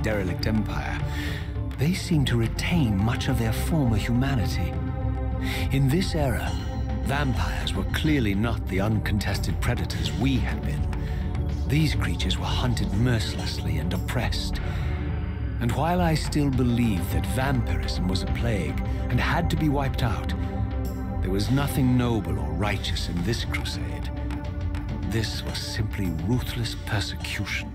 derelict empire, they seem to retain much of their former humanity. In this era, vampires were clearly not the uncontested predators we had been. These creatures were hunted mercilessly and oppressed. And while I still believe that vampirism was a plague and had to be wiped out, there was nothing noble or righteous in this crusade. This was simply ruthless persecution.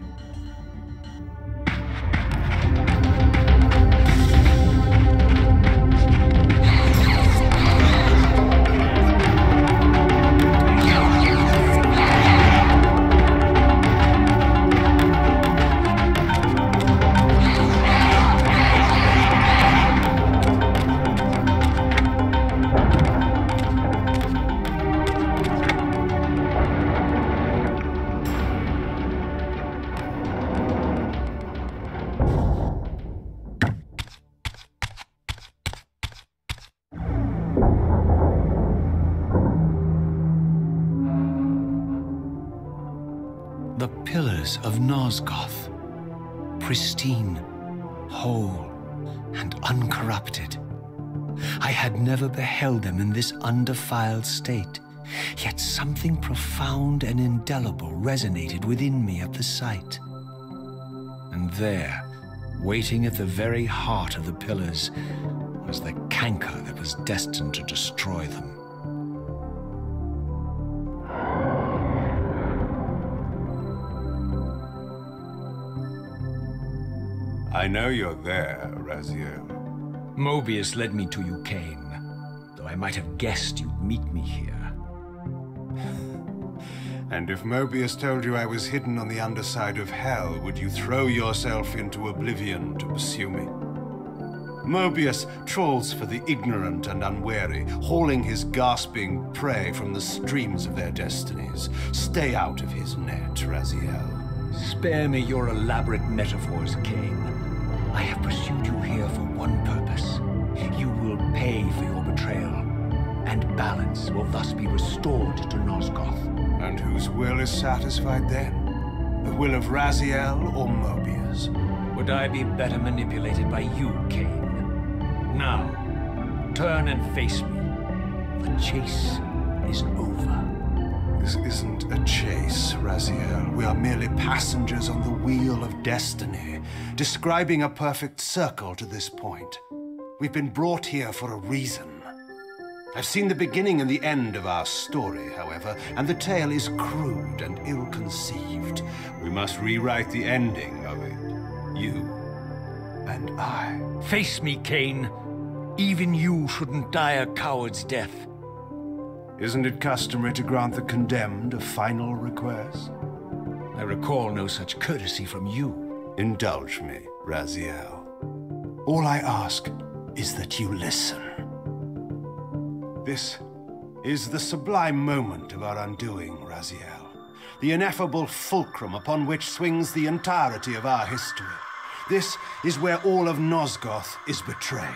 The Pillars of Nosgoth, pristine, whole, and uncorrupted. I had never beheld them in this undefiled state, yet something profound and indelible resonated within me at the sight. And there, waiting at the very heart of the pillars, was the canker that was destined to destroy them. I know you're there, Raziel. Mobius led me to you, Cain, though I might have guessed you'd meet me here. And if Mobius told you I was hidden on the underside of hell, would you throw yourself into oblivion to pursue me? Mobius trawls for the ignorant and unwary, hauling his gasping prey from the streams of their destinies. Stay out of his net, Raziel. Spare me your elaborate metaphors, Cain. I have pursued you here for one purpose. You will pay for your betrayal, and balance will thus be restored to Nosgoth. And whose will is satisfied then? The will of Raziel or Mobius? Would I be better manipulated by you, Cain? Now, turn and face me. The chase is over. This isn't a chase, Raziel. We are merely passengers on the wheel of destiny, describing a perfect circle to this point. We've been brought here for a reason. I've seen the beginning and the end of our story, however, and the tale is crude and ill-conceived. We must rewrite the ending of it. You and I. Face me, Cain. Even you shouldn't die a coward's death. Isn't it customary to grant the condemned a final request? I recall no such courtesy from you. Indulge me, Raziel. All I ask is that you listen. This is the sublime moment of our undoing, Raziel. The ineffable fulcrum upon which swings the entirety of our history. This is where all of Nosgoth is betrayed.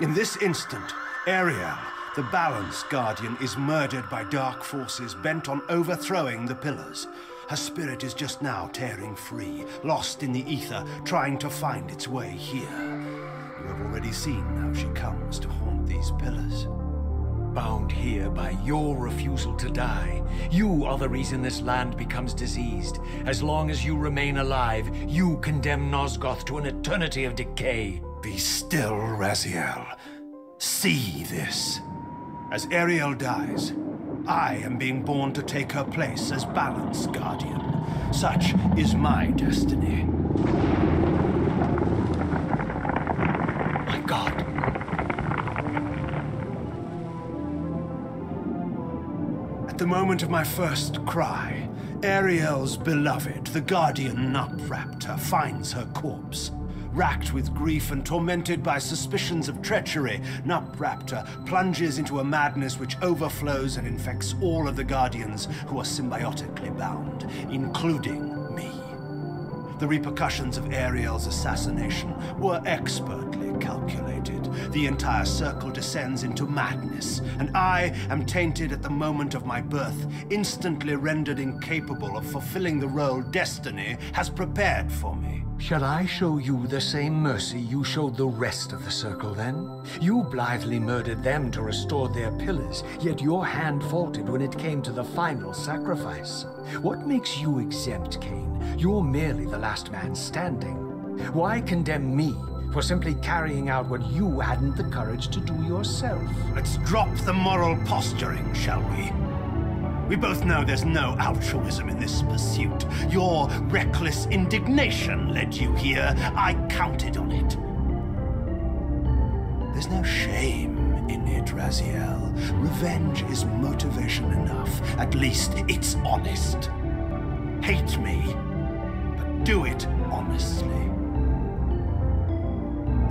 In this instant, Ariel, the Balance Guardian, is murdered by dark forces bent on overthrowing the Pillars. Her spirit is just now tearing free, lost in the ether, trying to find its way here. You have already seen how she comes to haunt these Pillars. Bound here by your refusal to die. You are the reason this land becomes diseased. As long as you remain alive, you condemn Nosgoth to an eternity of decay. Be still, Raziel. See this. As Ariel dies, I am being born to take her place as Balance Guardian. Such is my destiny. My God. At the moment of my first cry, Ariel's beloved, the Guardian Nupraptor, finds her corpse. Racked with grief and tormented by suspicions of treachery, Nupraptor plunges into a madness which overflows and infects all of the Guardians who are symbiotically bound, including me. The repercussions of Ariel's assassination were expertly calculated. The entire circle descends into madness, and I am tainted at the moment of my birth, instantly rendered incapable of fulfilling the role destiny has prepared for me. Shall I show you the same mercy you showed the rest of the Circle, then? You blithely murdered them to restore their pillars, yet your hand faltered when it came to the final sacrifice. What makes you exempt, Cain? You're merely the last man standing. Why condemn me for simply carrying out what you hadn't the courage to do yourself? Let's drop the moral posturing, shall we? We both know there's no altruism in this pursuit. Your reckless indignation led you here. I counted on it. There's no shame in it, Raziel. Revenge is motivation enough. At least it's honest. Hate me, but do it honestly.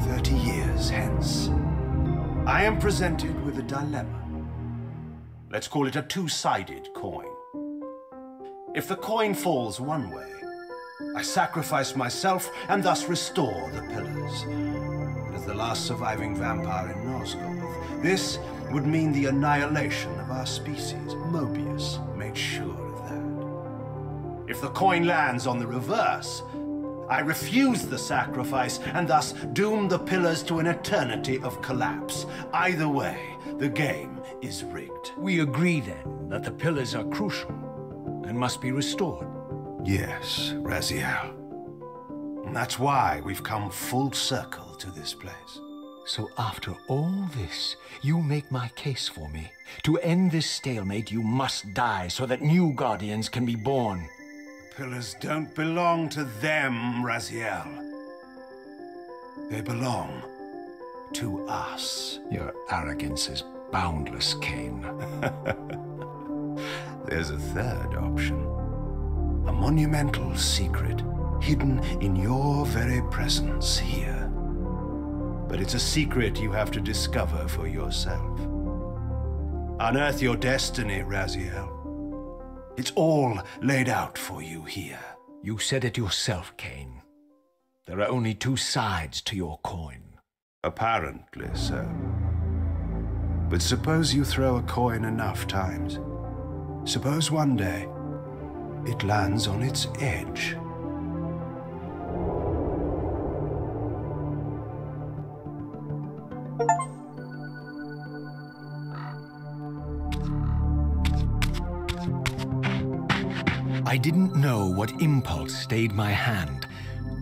30 years hence, I am presented with a dilemma. Let's call it a two-sided coin. If the coin falls one way, I sacrifice myself and thus restore the pillars. But as the last surviving vampire in Nosgoth, this would mean the annihilation of our species. Mobius made sure of that. If the coin lands on the reverse, I refuse the sacrifice and thus doom the pillars to an eternity of collapse. Either way, the game is rigged. We agree, then, that the pillars are crucial and must be restored. Yes, Raziel. And that's why we've come full circle to this place. So after all this, you make my case for me. To end this stalemate, you must die so that new guardians can be born. Pillars don't belong to them, Raziel. They belong to us. Your arrogance is boundless, Cain. There's a third option. A monumental secret hidden in your very presence here. But it's a secret you have to discover for yourself. Unearth your destiny, Raziel. It's all laid out for you here. You said it yourself, Cain. There are only two sides to your coin. Apparently so. But suppose you throw a coin enough times. Suppose one day it lands on its edge. I didn't know what impulse stayed my hand,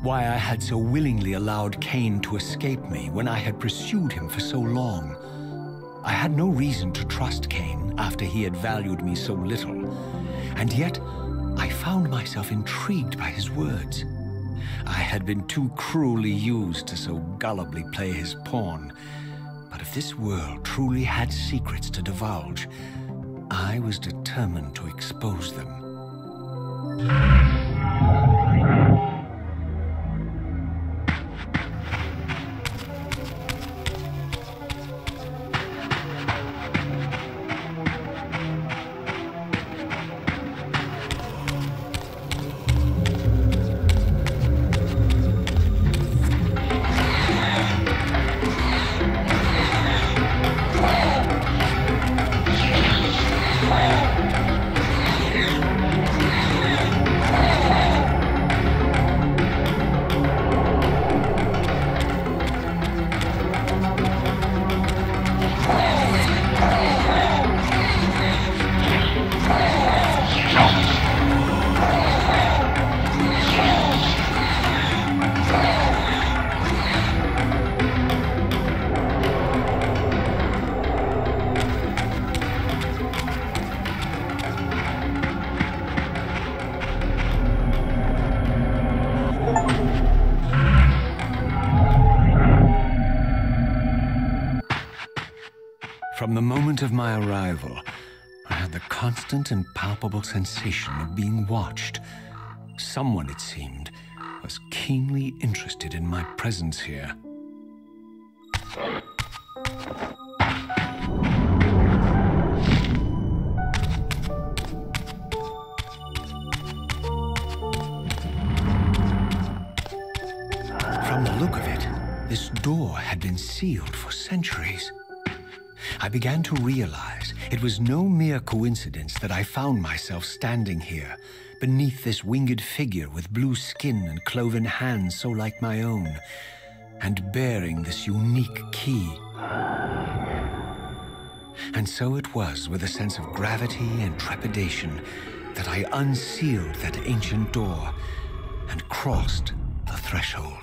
why I had so willingly allowed Cain to escape me when I had pursued him for so long. I had no reason to trust Cain after he had valued me so little, and yet I found myself intrigued by his words. I had been too cruelly used to so gullibly play his pawn, but if this world truly had secrets to divulge, I was determined to expose them. From the moment of my arrival, I had the constant and palpable sensation of being watched. Someone, it seemed, was keenly interested in my presence here. From the look of it, this door had been sealed for centuries. I began to realize it was no mere coincidence that I found myself standing here, beneath this winged figure with blue skin and cloven hands so like my own, and bearing this unique key. And so it was with a sense of gravity and trepidation that I unsealed that ancient door and crossed the threshold.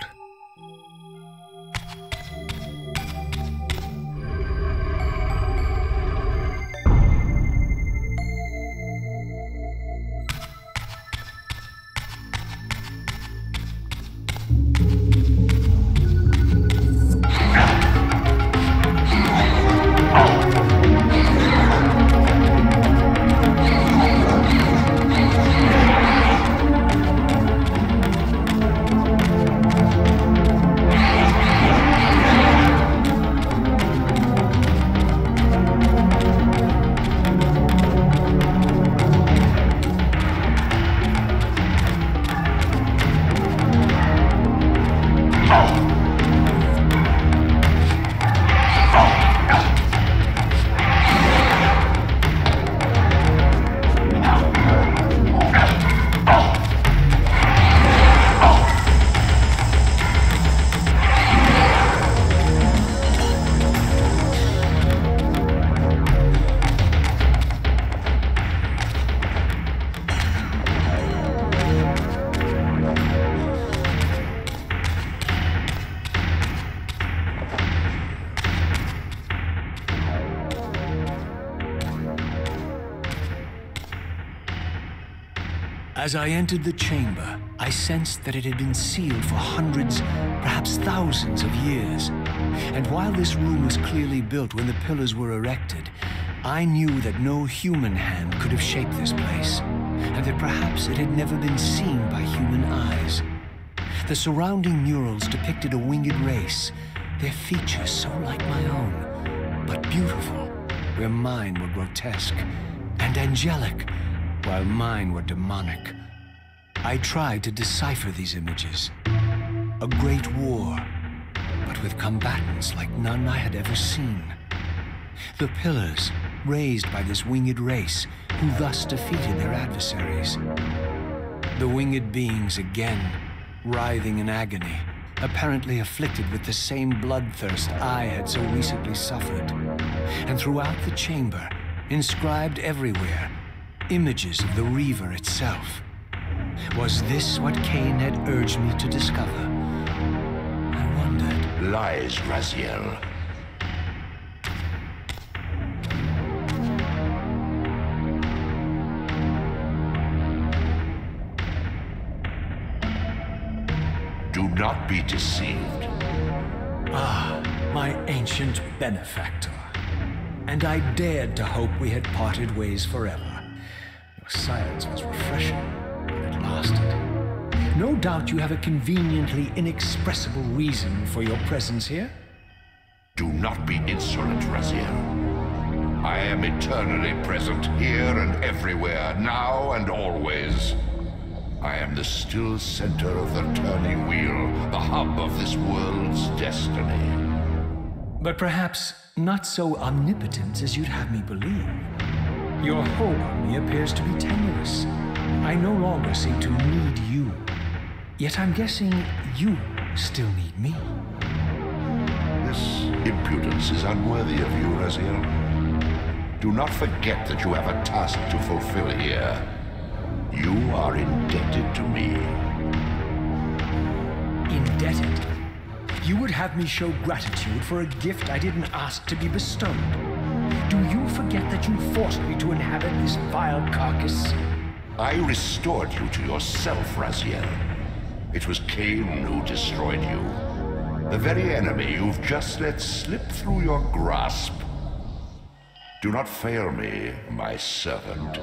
As I entered the chamber, I sensed that it had been sealed for hundreds, perhaps thousands of years. And while this room was clearly built when the pillars were erected, I knew that no human hand could have shaped this place, and that perhaps it had never been seen by human eyes. The surrounding murals depicted a winged race, their features so like my own, but beautiful, where mine were grotesque, and angelic, while mine were demonic. I tried to decipher these images. A great war, but with combatants like none I had ever seen. The pillars, raised by this winged race, who thus defeated their adversaries. The winged beings again, writhing in agony, apparently afflicted with the same bloodthirst I had so recently suffered. And throughout the chamber, inscribed everywhere, images of the Reaver itself. Was this what Cain had urged me to discover? I wondered. Lies, Raziel. Do not be deceived. Ah, my ancient benefactor. And I dared to hope we had parted ways forever. Your silence was refreshing, but it lasted. No doubt you have a conveniently inexpressible reason for your presence here. Do not be insolent, Raziel. I am eternally present here and everywhere, now and always. I am the still center of the turning wheel, the hub of this world's destiny. But perhaps not so omnipotent as you'd have me believe. Your hold on me appears to be tenuous. I no longer seem to need you. Yet I'm guessing you still need me. This impudence is unworthy of you, Raziel. Do not forget that you have a task to fulfill here. You are indebted to me. Indebted? You would have me show gratitude for a gift I didn't ask to be bestowed. Do you forget that you forced me to inhabit this vile carcass? I restored you to yourself, Raziel. It was Cain who destroyed you. The very enemy you've just let slip through your grasp. Do not fail me, my servant.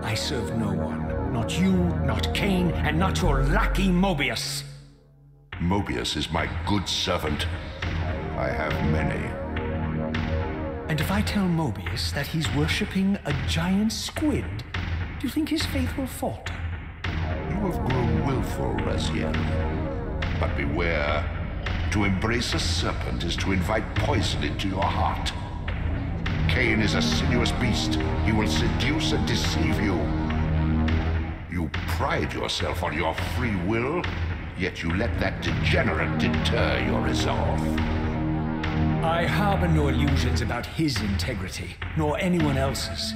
I serve no one. Not you, not Cain, and not your lackey Mobius. Mobius is my good servant. I have many. And if I tell Mobius that he's worshipping a giant squid, do you think his faith will falter? You have grown willful, Raziel. But beware. To embrace a serpent is to invite poison into your heart. Cain is a sinuous beast. He will seduce and deceive you. You pride yourself on your free will, yet you let that degenerate deter your resolve. I harbor no illusions about his integrity, nor anyone else's.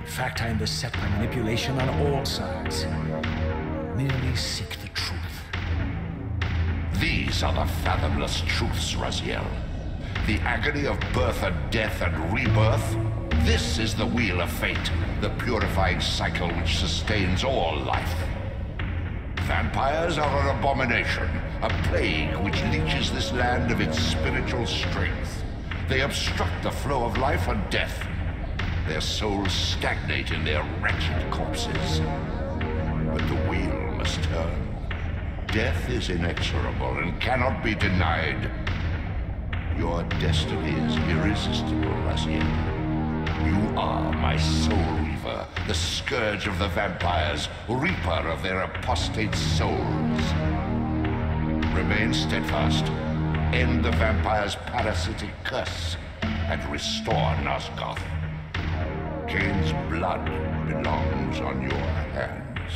In fact, I am beset by manipulation on all sides. I merely seek the truth. These are the fathomless truths, Raziel. The agony of birth and death and rebirth. This is the wheel of fate, the purifying cycle which sustains all life. Vampires are an abomination, a plague which leeches this land of its spiritual strength. They obstruct the flow of life and death. Their souls stagnate in their wretched corpses. But the wheel must turn. Death is inexorable and cannot be denied. Your destiny is irresistible, Raziel. You are my soul reaver, the scourge of the vampires, reaper of their apostate souls. Remain steadfast, end the vampire's parasitic curse, and restore Nosgoth. Cain's blood belongs on your hands.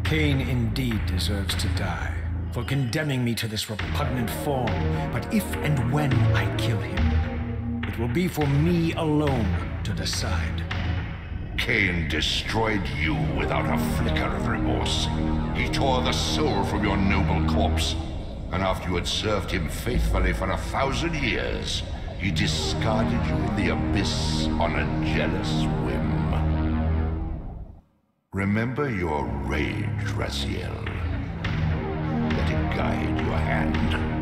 Cain indeed deserves to die for condemning me to this repugnant form, but if and when I kill him, it will be for me alone to decide. Cain destroyed you without a flicker of remorse. He tore the soul from your noble corpse, and after you had served him faithfully for 1,000 years, he discarded you in the abyss on a jealous whim. Remember your rage, Raziel. Let it guide your hand.